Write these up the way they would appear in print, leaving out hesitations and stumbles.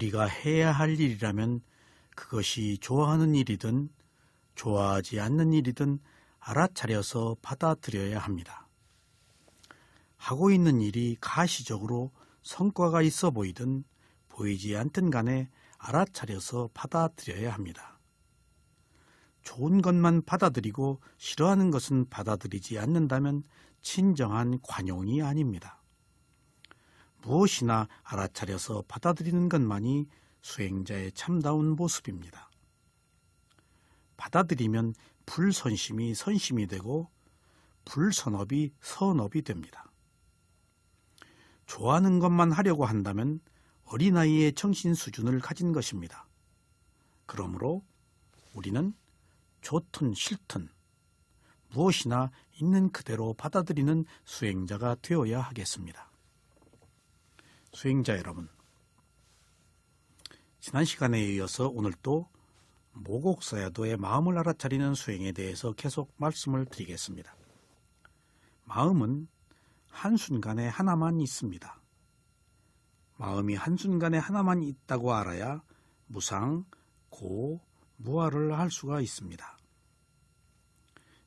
우리가 해야 할 일이라면 그것이 좋아하는 일이든 좋아하지 않는 일이든 알아차려서 받아들여야 합니다. 하고 있는 일이 가시적으로 성과가 있어 보이든 보이지 않든 간에 알아차려서 받아들여야 합니다. 좋은 것만 받아들이고 싫어하는 것은 받아들이지 않는다면 진정한 관용이 아닙니다. 무엇이나 알아차려서 받아들이는 것만이 수행자의 참다운 모습입니다. 받아들이면 불선심이 선심이 되고 불선업이 선업이 됩니다. 좋아하는 것만 하려고 한다면 어린아이의 정신 수준을 가진 것입니다. 그러므로 우리는 좋든 싫든 무엇이나 있는 그대로 받아들이는 수행자가 되어야 하겠습니다. 수행자 여러분, 지난 시간에 이어서 오늘 또 모곡사야도의 마음을 알아차리는 수행에 대해서 계속 말씀을 드리겠습니다. 마음은 한순간에 하나만 있습니다. 마음이 한순간에 하나만 있다고 알아야 무상, 고, 무아를 할 수가 있습니다.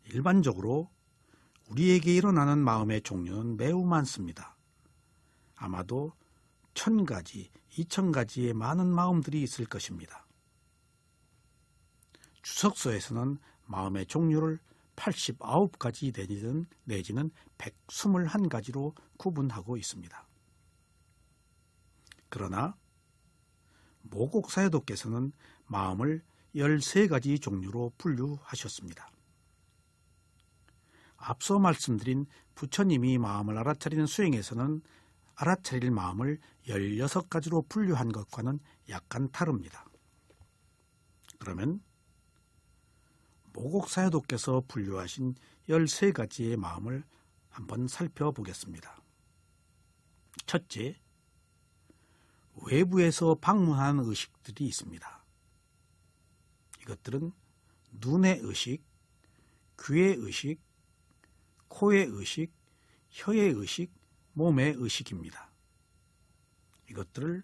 일반적으로 우리에게 일어나는 마음의 종류는 매우 많습니다. 아마도 1000가지, 2000가지의 많은 마음들이 있을 것입니다. 주석서에서는 마음의 종류를 89가지 내지는 121가지로 구분하고 있습니다. 그러나 모곡사야도께서는 마음을 13가지 종류로 분류하셨습니다. 앞서 말씀드린 부처님이 마음을 알아차리는 수행에서는 알아차릴 마음을 16가지로 분류한 것과는 약간 다릅니다. 그러면 모곡사야도께서 분류하신 13가지의 마음을 한번 살펴보겠습니다. 첫째, 외부에서 방문하는 의식들이 있습니다. 이것들은 눈의 의식, 귀의 의식, 코의 의식, 혀의 의식, 몸의 의식입니다. 이것들을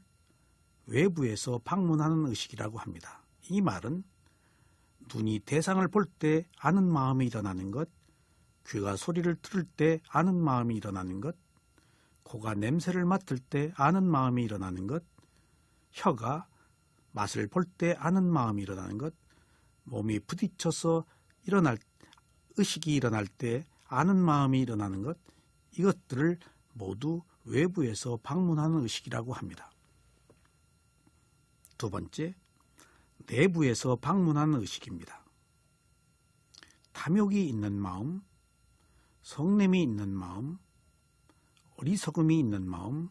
외부에서 방문하는 의식이라고 합니다. 이 말은 눈이 대상을 볼 때 아는 마음이 일어나는 것, 귀가 소리를 들을 때 아는 마음이 일어나는 것, 코가 냄새를 맡을 때 아는 마음이 일어나는 것, 혀가 맛을 볼 때 아는 마음이 일어나는 것, 몸이 부딪혀서 의식이 일어날 때 아는 마음이 일어나는 것, 이것들을 모두 외부에서 방문하는 의식이라고 합니다. 두 번째, 내부에서 방문하는 의식입니다. 탐욕이 있는 마음, 성냄이 있는 마음, 어리석음이 있는 마음,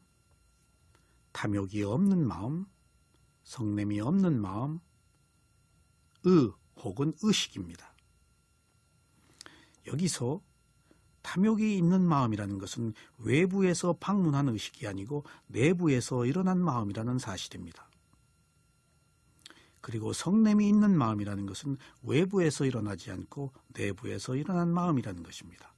탐욕이 없는 마음, 성냄이 없는 마음, 혹은 의식입니다. 여기서 탐욕이 있는 마음이라는 것은 외부에서 방문한 의식이 아니고 내부에서 일어난 마음이라는 사실입니다. 그리고 성냄이 있는 마음이라는 것은 외부에서 일어나지 않고 내부에서 일어난 마음이라는 것입니다.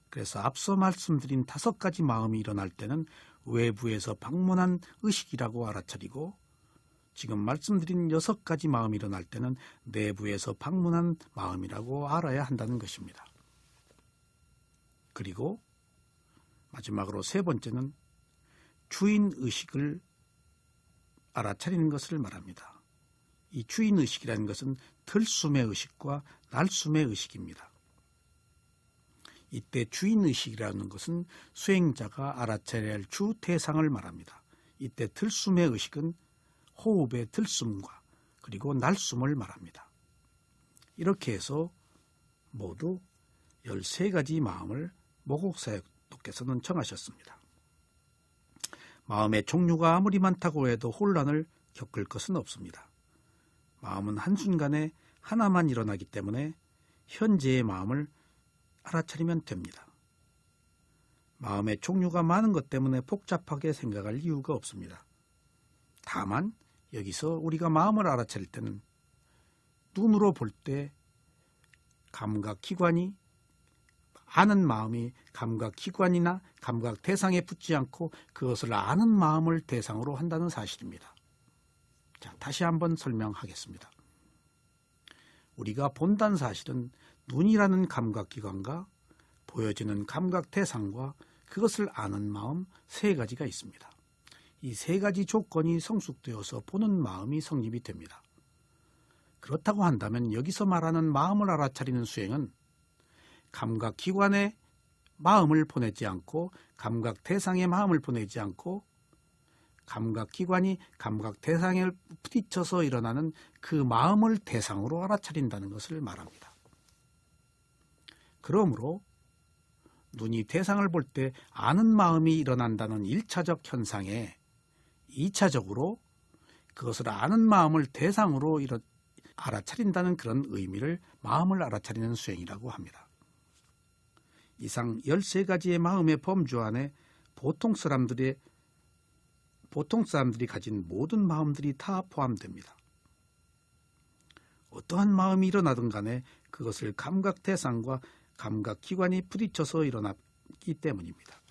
그래서 앞서 말씀드린 5가지 마음이 일어날 때는 외부에서 방문한 의식이라고 알아차리고 지금 말씀드린 6가지 마음이 일어날 때는 내부에서 방문한 마음이라고 알아야 한다는 것입니다. 그리고 마지막으로 3번째는 주인의식을 알아차리는 것을 말합니다. 이 주인의식이라는 것은 들숨의 의식과 날숨의 의식입니다. 이때 주인의식이라는 것은 수행자가 알아차려야 할 주 대상을 말합니다. 이때 들숨의 의식은 호흡의 들숨과 그리고 날숨을 말합니다. 이렇게 해서 모두 13가지 마음을 모곡사야도께서는 정하셨습니다. 마음의 종류가 아무리 많다고 해도 혼란을 겪을 것은 없습니다. 마음은 한순간에 하나만 일어나기 때문에 현재의 마음을 알아차리면 됩니다. 마음의 종류가 많은 것 때문에 복잡하게 생각할 이유가 없습니다. 다만 여기서 우리가 마음을 알아차릴 때는 눈으로 볼 때 감각기관이 아는 마음이 감각기관이나 감각 대상에 붙지 않고 그것을 아는 마음을 대상으로 한다는 사실입니다. 자, 다시 한번 설명하겠습니다. 우리가 본다는 사실은 눈이라는 감각기관과 보여지는 감각 대상과 그것을 아는 마음 세 가지가 있습니다. 이 세 가지 조건이 성숙되어서 보는 마음이 성립이 됩니다. 그렇다고 한다면 여기서 말하는 마음을 알아차리는 수행은 감각기관에 마음을 보내지 않고 감각 대상의 마음을 보내지 않고 감각기관이 감각 대상에 부딪혀서 일어나는 그 마음을 대상으로 알아차린다는 것을 말합니다. 그러므로 눈이 대상을 볼 때 아는 마음이 일어난다는 1차적 현상에 2차적으로 그것을 아는 마음을 대상으로 알아차린다는 그런 의미를 마음을 알아차리는 수행이라고 합니다. 이상 13가지의 마음의 범주 안에 보통 사람들이 가진 모든 마음들이 다 포함됩니다. 어떠한 마음이 일어나든 간에 그것을 감각 대상과 감각 기관이 부딪혀서 일어났기 때문입니다.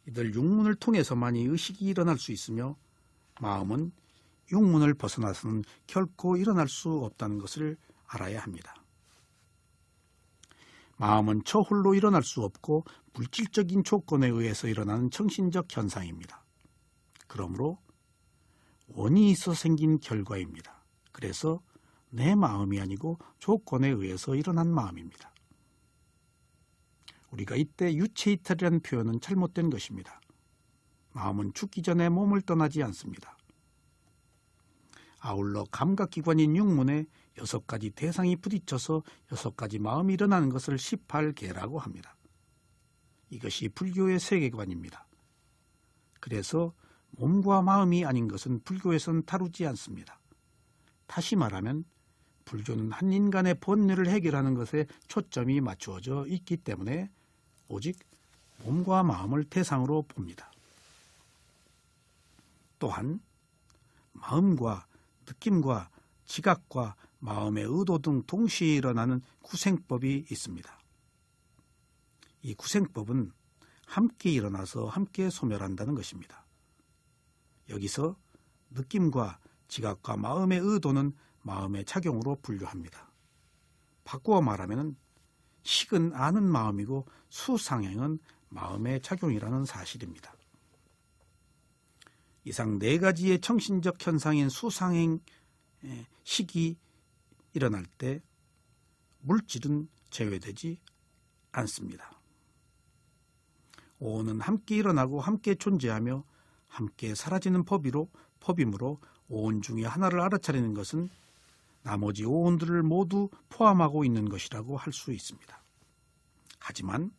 이들 육문을 통해서만이 의식이 일어날 수 있으며 마음은 육문을 벗어나서는 결코 일어날 수 없다는 것을 알아야 합니다. 마음은 저 홀로 일어날 수 없고 물질적인 조건에 의해서 일어나는 정신적 현상입니다. 그러므로 원인이 있어 생긴 결과입니다. 그래서 내 마음이 아니고 조건에 의해서 일어난 마음입니다. 우리가 이때 유체이탈이라는 표현은 잘못된 것입니다. 마음은 죽기 전에 몸을 떠나지 않습니다. 아울러 감각기관인 육문에 6가지 대상이 부딪혀서 6가지 마음이 일어나는 것을 18계라고 합니다. 이것이 불교의 세계관입니다. 그래서 몸과 마음이 아닌 것은 불교에서는 다루지 않습니다. 다시 말하면 불교는 한 인간의 번뇌를 해결하는 것에 초점이 맞추어져 있기 때문에 오직 몸과 마음을 대상으로 봅니다. 또한 마음과 느낌과 지각과 마음의 의도 등 동시에 일어나는 구생법이 있습니다. 이 구생법은 함께 일어나서 함께 소멸한다는 것입니다. 여기서 느낌과 지각과 마음의 의도는 마음의 작용으로 분류합니다. 바꾸어 말하면 식은 아는 마음이고 수상행은 마음의 작용이라는 사실입니다. 이상 4가지의 정신적 현상인 수상행, 식이 일어날 때 물질은 제외되지 않습니다. 오온은 함께 일어나고 함께 존재하며 함께 사라지는 법이므로 오온 중에 하나를 알아차리는 것은 나머지 오온들을 모두 포함하고 있는 것이라고 할 수 있습니다. 하지만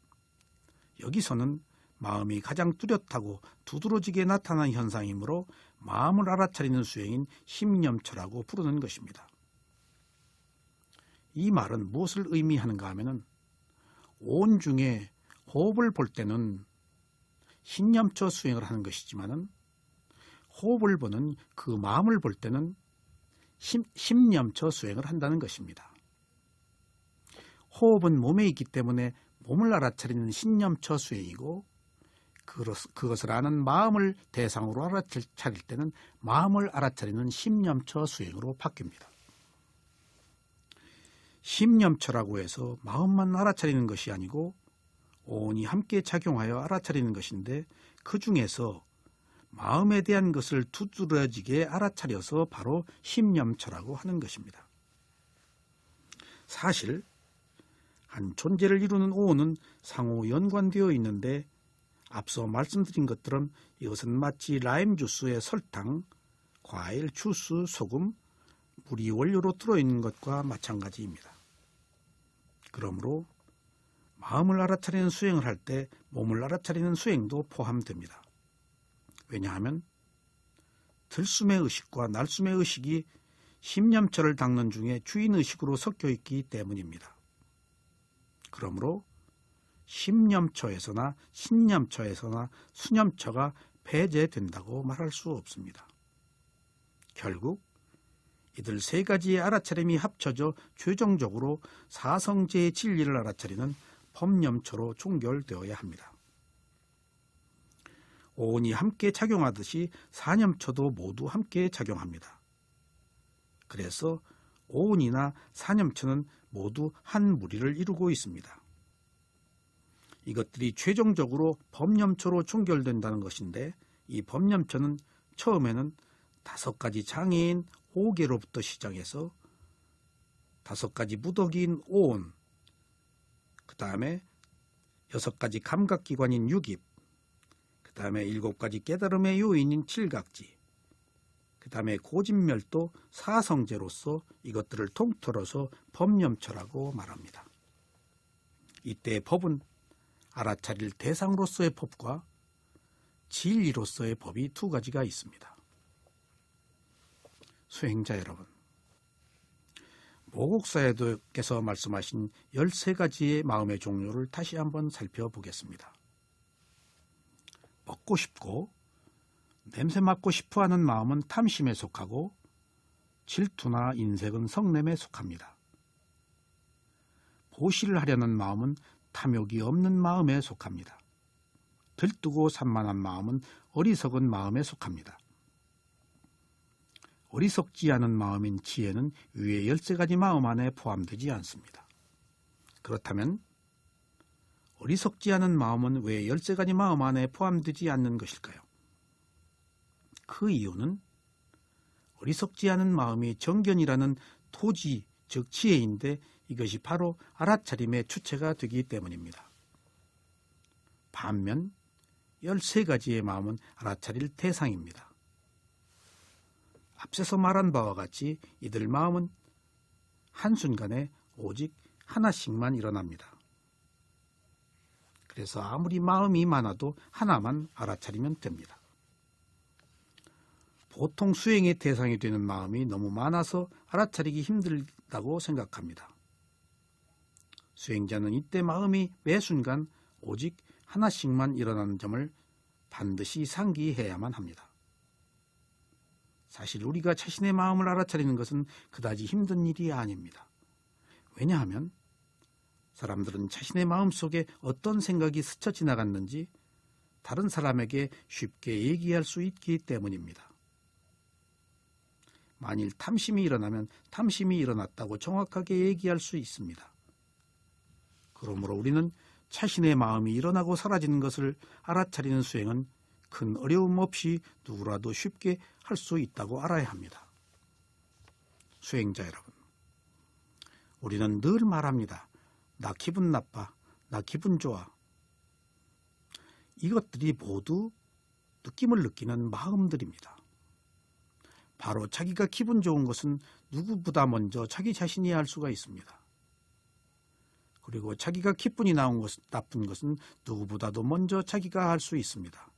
여기서는 마음이 가장 뚜렷하고 두드러지게 나타난 현상이므로 마음을 알아차리는 수행인 심념처라고 부르는 것입니다. 이 말은 무엇을 의미하는가 하면은 오온 중에 호흡을 볼 때는 신념처 수행을 하는 것이지만은 호흡을 보는 그 마음을 볼 때는 심념처 수행을 한다는 것입니다. 호흡은 몸에 있기 때문에 몸을 알아차리는 신념처 수행이고 그것을 아는 마음을 대상으로 알아차릴 때는 마음을 알아차리는 심념처 수행으로 바뀝니다. 심념처라고 해서 마음만 알아차리는 것이 아니고 오온이 함께 작용하여 알아차리는 것인데 그 중에서 마음에 대한 것을 두드러지게 알아차려서 바로 심념처라고 하는 것입니다. 사실 한 존재를 이루는 오온은 상호 연관되어 있는데 앞서 말씀드린 것처럼 이것은 마치 라임 주스에 설탕, 과일, 주스, 소금, 물이 원료로 들어있는 것과 마찬가지입니다. 그러므로 마음을 알아차리는 수행을 할 때 몸을 알아차리는 수행도 포함됩니다. 왜냐하면 들숨의 의식과 날숨의 의식이 심념처를 닦는 중에 주인의식으로 섞여 있기 때문입니다. 그러므로 심념처에서나 신념처에서나 수념처가 배제된다고 말할 수 없습니다. 결국 이들 3가지의 알아차림이 합쳐져 최종적으로 사성제의 진리를 알아차리는 법념처로 종결되어야 합니다. 오온이 함께 작용하듯이 산염초도 모두 함께 작용합니다. 그래서 오온이나 산염초는 모두 한 무리를 이루고 있습니다. 이것들이 최종적으로 범염초로 종결된다는 것인데, 이 범염초는 처음에는 5가지 장애인 5개로부터 시작해서 5가지 무더기인 오온, 그 다음에 6가지 감각기관인 육입, 그 다음에 7가지 깨달음의 요인인 칠각지, 그 다음에 고진멸도 사성제로서 이것들을 통틀어서 범염초라고 말합니다. 이때 법은 알아차릴 대상으로서의 법과 진리로서의 법이 2가지가 있습니다. 수행자 여러분, 모국사에도께서 말씀하신 13가지의 마음의 종류를 다시 한번 살펴보겠습니다. 먹고 싶고 냄새 맡고 싶어하는 마음은 탐심에 속하고, 질투나 인색은 성냄에 속합니다. 보시를 하려는 마음은 탐욕이 없는 마음에 속합니다. 들뜨고 산만한 마음은 어리석은 마음에 속합니다. 어리석지 않은 마음인 지혜는 위의 13가지 마음 안에 포함되지 않습니다. 그렇다면 어리석지 않은 마음은 왜 13가지 마음 안에 포함되지 않는 것일까요? 그 이유는 어리석지 않은 마음이 정견이라는 토지, 즉 지혜인데, 이것이 바로 알아차림의 주체가 되기 때문입니다. 반면 13가지의 마음은 알아차릴 대상입니다. 앞서서 말한 바와 같이 이들 마음은 한순간에 오직 하나씩만 일어납니다. 그래서 아무리 마음이 많아도 하나만 알아차리면 됩니다. 보통 수행의 대상이 되는 마음이 너무 많아서 알아차리기 힘들다고 생각합니다. 수행자는 이때 마음이 매 순간 오직 하나씩만 일어나는 점을 반드시 상기해야만 합니다. 사실 우리가 자신의 마음을 알아차리는 것은 그다지 힘든 일이 아닙니다. 왜냐하면 사람들은 자신의 마음속에 어떤 생각이 스쳐 지나갔는지 다른 사람에게 쉽게 얘기할 수 있기 때문입니다. 만일 탐심이 일어나면 탐심이 일어났다고 정확하게 얘기할 수 있습니다. 그러므로 우리는 자신의 마음이 일어나고 사라지는 것을 알아차리는 수행은 큰 어려움 없이 누구라도 쉽게 할 수 있다고 알아야 합니다. 수행자 여러분, 우리는 늘 말합니다. 나 기분 나빠, 나 기분 좋아. 이것들이 모두 느낌을 느끼는 마음들입니다. 바로 자기가 기분 좋은 것은 누구보다 먼저 자기 자신이 알 수가 있습니다. 그리고 자기가 기분이 나쁜 것은 누구보다도 먼저 자기가 알 수 있습니다.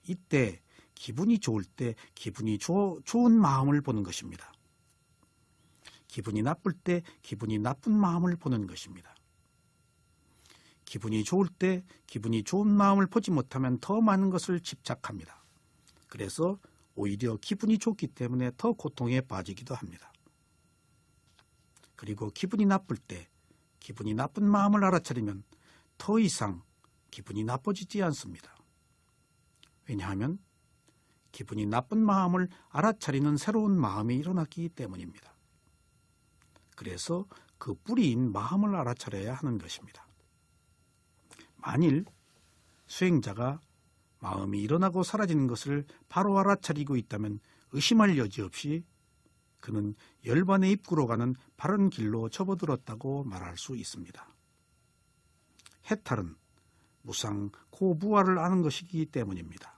이때 기분이 좋을 때 기분이 좋은 마음을 보는 것입니다. 기분이 나쁠 때 기분이 나쁜 마음을 보는 것입니다. 기분이 좋을 때 기분이 좋은 마음을 보지 못하면 더 많은 것을 집착합니다. 그래서 오히려 기분이 좋기 때문에 더 고통에 빠지기도 합니다. 그리고 기분이 나쁠 때 기분이 나쁜 마음을 알아차리면 더 이상 기분이 나빠지지 않습니다. 왜냐하면 기분이 나쁜 마음을 알아차리는 새로운 마음이 일어났기 때문입니다. 그래서 그 뿌리인 마음을 알아차려야 하는 것입니다. 만일 수행자가 마음이 일어나고 사라지는 것을 바로 알아차리고 있다면 의심할 여지 없이 그는 열반의 입구로 가는 바른 길로 접어들었다고 말할 수 있습니다. 해탈은 무상 고부활을 아는 것이기 때문입니다.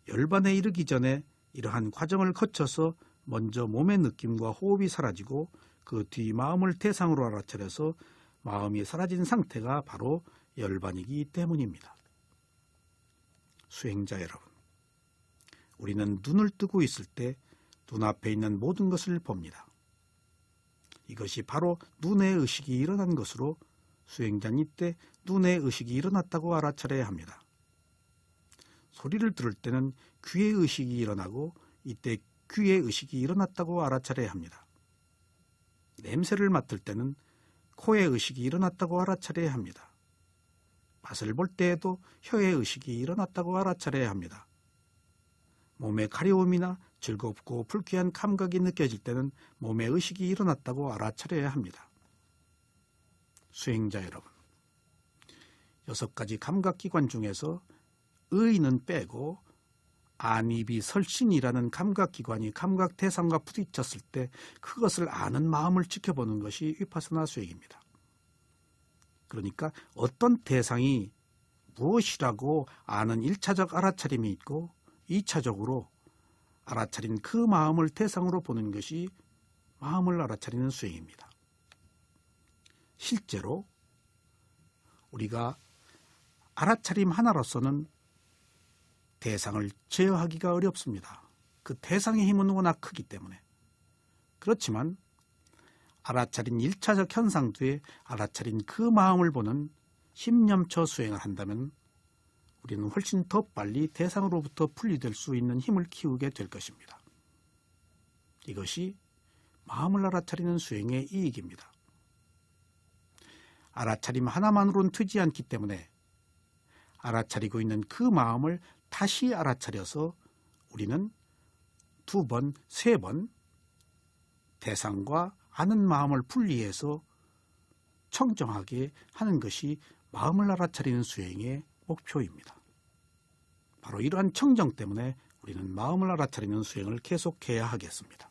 열반에 이르기 전에 이러한 과정을 거쳐서 먼저 몸의 느낌과 호흡이 사라지고 그 뒤 마음을 대상으로 알아차려서 마음이 사라진 상태가 바로 열반이기 때문입니다. 수행자 여러분, 우리는 눈을 뜨고 있을 때 눈앞에 있는 모든 것을 봅니다. 이것이 바로 눈의 의식이 일어난 것으로 수행자는 이때 눈의 의식이 일어났다고 알아차려야 합니다. 소리를 들을 때는 귀의 의식이 일어나고 이때 귀의 의식이 일어났다고 알아차려야 합니다. 냄새를 맡을 때는 코의 의식이 일어났다고 알아차려야 합니다. 맛을 볼 때에도 혀의 의식이 일어났다고 알아차려야 합니다. 몸의 가려움이나 즐겁고 불쾌한 감각이 느껴질 때는 몸의 의식이 일어났다고 알아차려야 합니다. 수행자 여러분, 6가지 감각기관 중에서 의는 빼고 안입이 설신이라는 감각기관이 감각 대상과 부딪혔을 때 그것을 아는 마음을 지켜보는 것이 위파사나 수행입니다. 그러니까 어떤 대상이 무엇이라고 아는 1차적 알아차림이 있고 2차적으로 알아차린 그 마음을 대상으로 보는 것이 마음을 알아차리는 수행입니다. 실제로 우리가 알아차림 하나로서는 대상을 제어하기가 어렵습니다. 그 대상의 힘은 워낙 크기 때문에. 그렇지만 알아차린 1차적 현상 뒤에 알아차린 그 마음을 보는 심념처 수행을 한다면 우리는 훨씬 더 빨리 대상으로부터 분리될 수 있는 힘을 키우게 될 것입니다. 이것이 마음을 알아차리는 수행의 이익입니다. 알아차림 하나만으로는 되지 않기 때문에 알아차리고 있는 그 마음을 다시 알아차려서 우리는 2번, 3번 대상과 아는 마음을 분리해서 청정하게 하는 것이 마음을 알아차리는 수행의 목표입니다. 바로 이러한 청정 때문에 우리는 마음을 알아차리는 수행을 계속해야 하겠습니다.